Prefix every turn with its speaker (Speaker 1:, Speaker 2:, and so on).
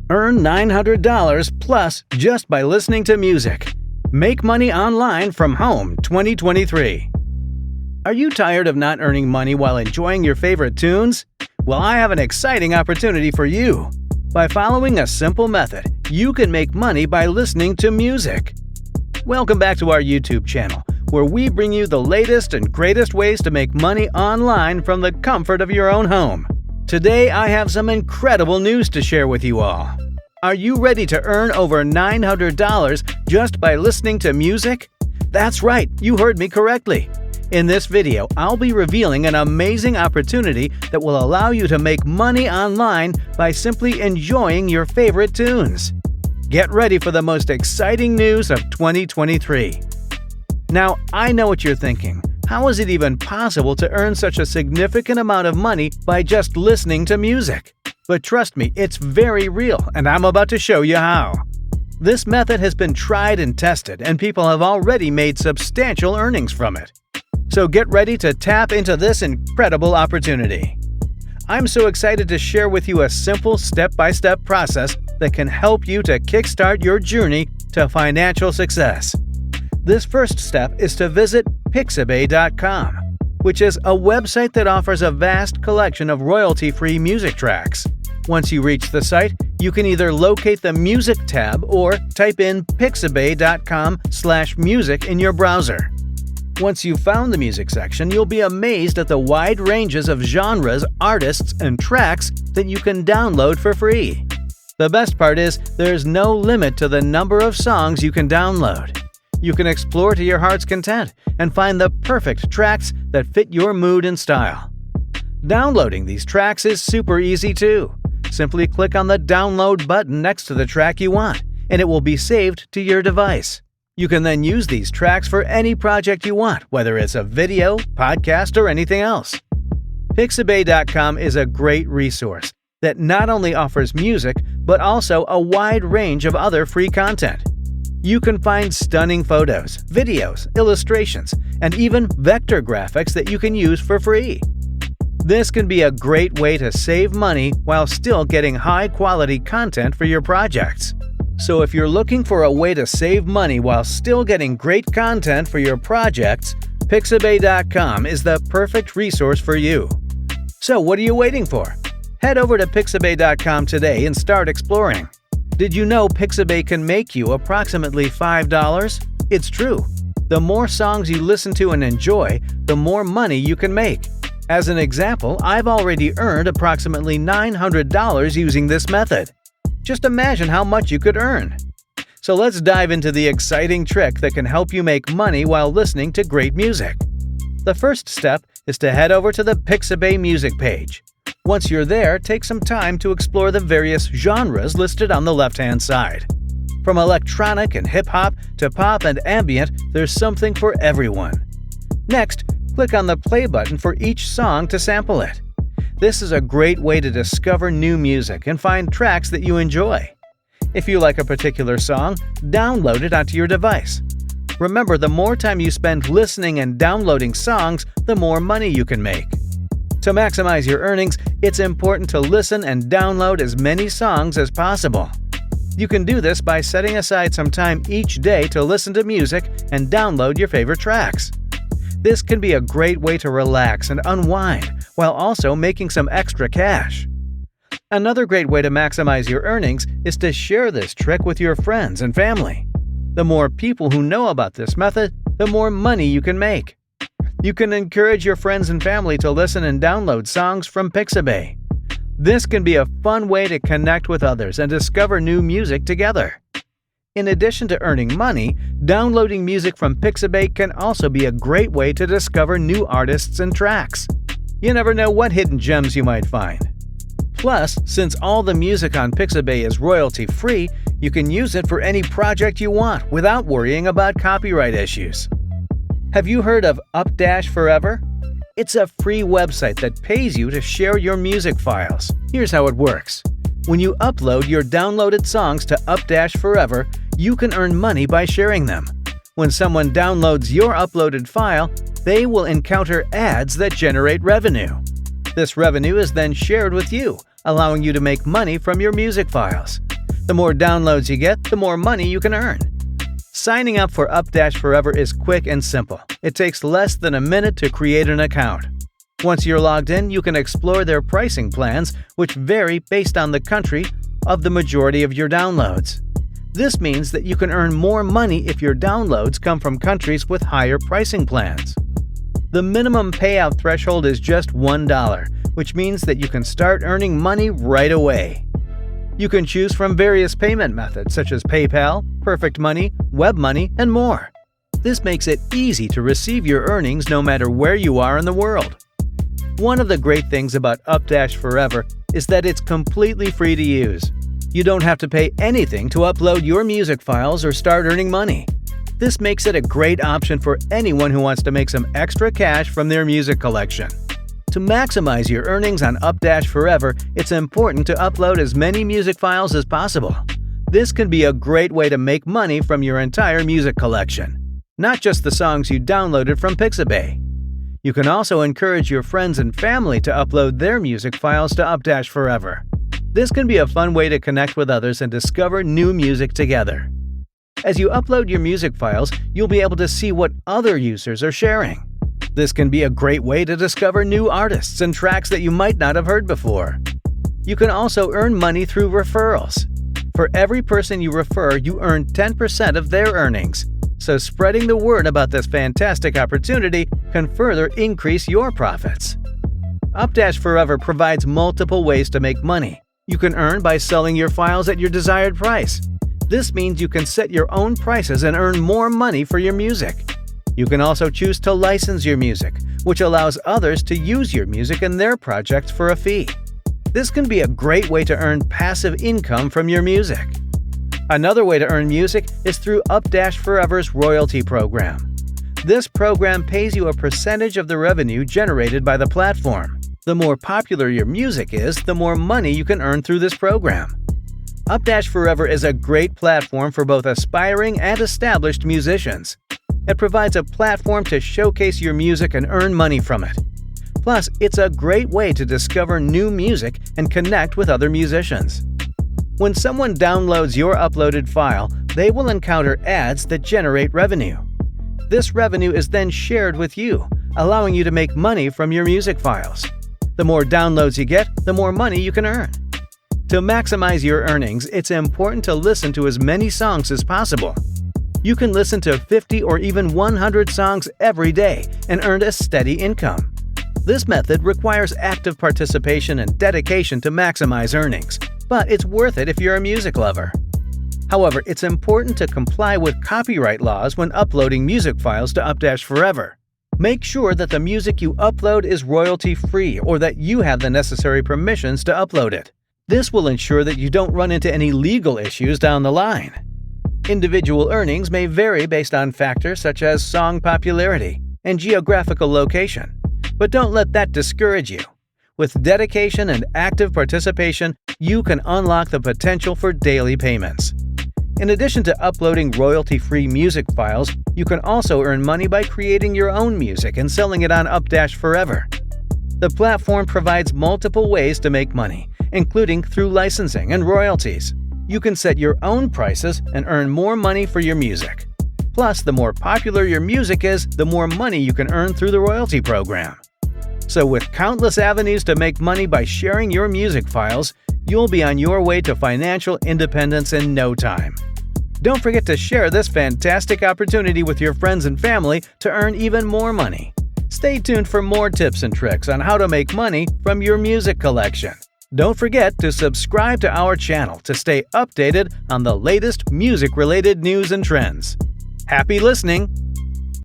Speaker 1: Earn $900 plus just by listening to music. Make money online from home 2023. Are you tired of not earning money while enjoying your favorite tunes? Well, I have an exciting opportunity for you. By following a simple method, you can make money by listening to music. Welcome back to our YouTube channel, where we bring you the latest and greatest ways to make money online from the comfort of your own home. Today, I have some incredible news to share with you all. Are you ready to earn over $900 just by listening to music? That's right, you heard me correctly. In this video, I'll be revealing an amazing opportunity that will allow you to make money online by simply enjoying your favorite tunes. Get ready for the most exciting news of 2023. Now, I know what you're thinking. How is it even possible to earn such a significant amount of money by just listening to music? But trust me, it's very real, and I'm about to show you how. This method has been tried and tested, and people have already made substantial earnings from it. So get ready to tap into this incredible opportunity. I'm so excited to share with you a simple step-by-step process that can help you to kickstart your journey to financial success. This first step is to visit Pixabay.com, which is a website that offers a vast collection of royalty-free music tracks. Once you reach the site, you can either locate the Music tab or type in pixabay.com/music in your browser. Once you've found the music section, you'll be amazed at the wide ranges of genres, artists, and tracks that you can download for free. The best part is, there's no limit to the number of songs you can download. You can explore to your heart's content and find the perfect tracks that fit your mood and style. Downloading these tracks is super easy too. Simply click on the download button next to the track you want, and it will be saved to your device. You can then use these tracks for any project you want, whether it's a video, podcast, or anything else. Pixabay.com is a great resource that not only offers music, but also a wide range of other free content. You can find stunning photos, videos, illustrations, and even vector graphics that you can use for free. This can be a great way to save money while still getting high-quality content for your projects. So if you're looking for a way to save money while still getting great content for your projects, Pixabay.com is the perfect resource for you. So what are you waiting for? Head over to Pixabay.com today and start exploring. Did you know Pixabay can make you approximately $5? It's true. The more songs you listen to and enjoy, the more money you can make. As an example, I've already earned approximately $900 using this method. Just imagine how much you could earn. So let's dive into the exciting trick that can help you make money while listening to great music. The first step is to head over to the Pixabay music page. Once you're there, take some time to explore the various genres listed on the left-hand side. From electronic and hip-hop to pop and ambient, there's something for everyone. Next, click on the play button for each song to sample it. This is a great way to discover new music and find tracks that you enjoy. If you like a particular song, download it onto your device. Remember, the more time you spend listening and downloading songs, the more money you can make. To maximize your earnings, it's important to listen and download as many songs as possible. You can do this by setting aside some time each day to listen to music and download your favorite tracks. This can be a great way to relax and unwind while also making some extra cash. Another great way to maximize your earnings is to share this trick with your friends and family. The more people who know about this method, the more money you can make. You can encourage your friends and family to listen and download songs from Pixabay. This can be a fun way to connect with others and discover new music together. In addition to earning money, downloading music from Pixabay can also be a great way to discover new artists and tracks. You never know what hidden gems you might find. Plus, since all the music on Pixabay is royalty-free, you can use it for any project you want without worrying about copyright issues. Have you heard of Updash Forever? It's a free website that pays you to share your music files. Here's how it works. When you upload your downloaded songs to Updash Forever, you can earn money by sharing them. When someone downloads your uploaded file, they will encounter ads that generate revenue. This revenue is then shared with you, allowing you to make money from your music files. The more downloads you get, the more money you can earn. Signing up for Updash Forever is quick and simple. It takes less than a minute to create an account. Once you're logged in, you can explore their pricing plans, which vary based on the country of the majority of your downloads. This means that you can earn more money if your downloads come from countries with higher pricing plans. The minimum payout threshold is just $1, which means that you can start earning money right away. You can choose from various payment methods such as PayPal, Perfect Money, Web Money, and more. This makes it easy to receive your earnings no matter where you are in the world. One of the great things about Updash Forever is that it's completely free to use. You don't have to pay anything to upload your music files or start earning money. This makes it a great option for anyone who wants to make some extra cash from their music collection. To maximize your earnings on Updash Forever, it's important to upload as many music files as possible. This can be a great way to make money from your entire music collection, not just the songs you downloaded from Pixabay. You can also encourage your friends and family to upload their music files to Updash Forever. This can be a fun way to connect with others and discover new music together. As you upload your music files, you'll be able to see what other users are sharing. This can be a great way to discover new artists and tracks that you might not have heard before. You can also earn money through referrals. For every person you refer, you earn 10% of their earnings. So spreading the word about this fantastic opportunity can further increase your profits. Updash Forever provides multiple ways to make money. You can earn by selling your files at your desired price. This means you can set your own prices and earn more money for your music. You can also choose to license your music, which allows others to use your music in their projects for a fee. This can be a great way to earn passive income from your music. Another way to earn music is through Updash Forever's royalty program. This program pays you a percentage of the revenue generated by the platform. The more popular your music is, the more money you can earn through this program. Updash Forever is a great platform for both aspiring and established musicians. It provides a platform to showcase your music and earn money from it. Plus, it's a great way to discover new music and connect with other musicians. When someone downloads your uploaded file, they will encounter ads that generate revenue. This revenue is then shared with you, allowing you to make money from your music files. The more downloads you get, the more money you can earn. To maximize your earnings, it's important to listen to as many songs as possible. You can listen to 50 or even 100 songs every day and earn a steady income. This method requires active participation and dedication to maximize earnings, but it's worth it if you're a music lover. However, it's important to comply with copyright laws when uploading music files to Updash Forever. Make sure that the music you upload is royalty-free or that you have the necessary permissions to upload it. This will ensure that you don't run into any legal issues down the line. Individual earnings may vary based on factors such as song popularity and geographical location, but don't let that discourage you. With dedication and active participation, you can unlock the potential for daily payments. In addition to uploading royalty-free music files, you can also earn money by creating your own music and selling it on Updash Forever. The platform provides multiple ways to make money, including through licensing and royalties. You can set your own prices and earn more money for your music. Plus, the more popular your music is, the more money you can earn through the royalty program. So with countless avenues to make money by sharing your music files, you'll be on your way to financial independence in no time. Don't forget to share this fantastic opportunity with your friends and family to earn even more money. Stay tuned for more tips and tricks on how to make money from your music collection. Don't forget to subscribe to our channel to stay updated on the latest music-related news and trends. Happy listening!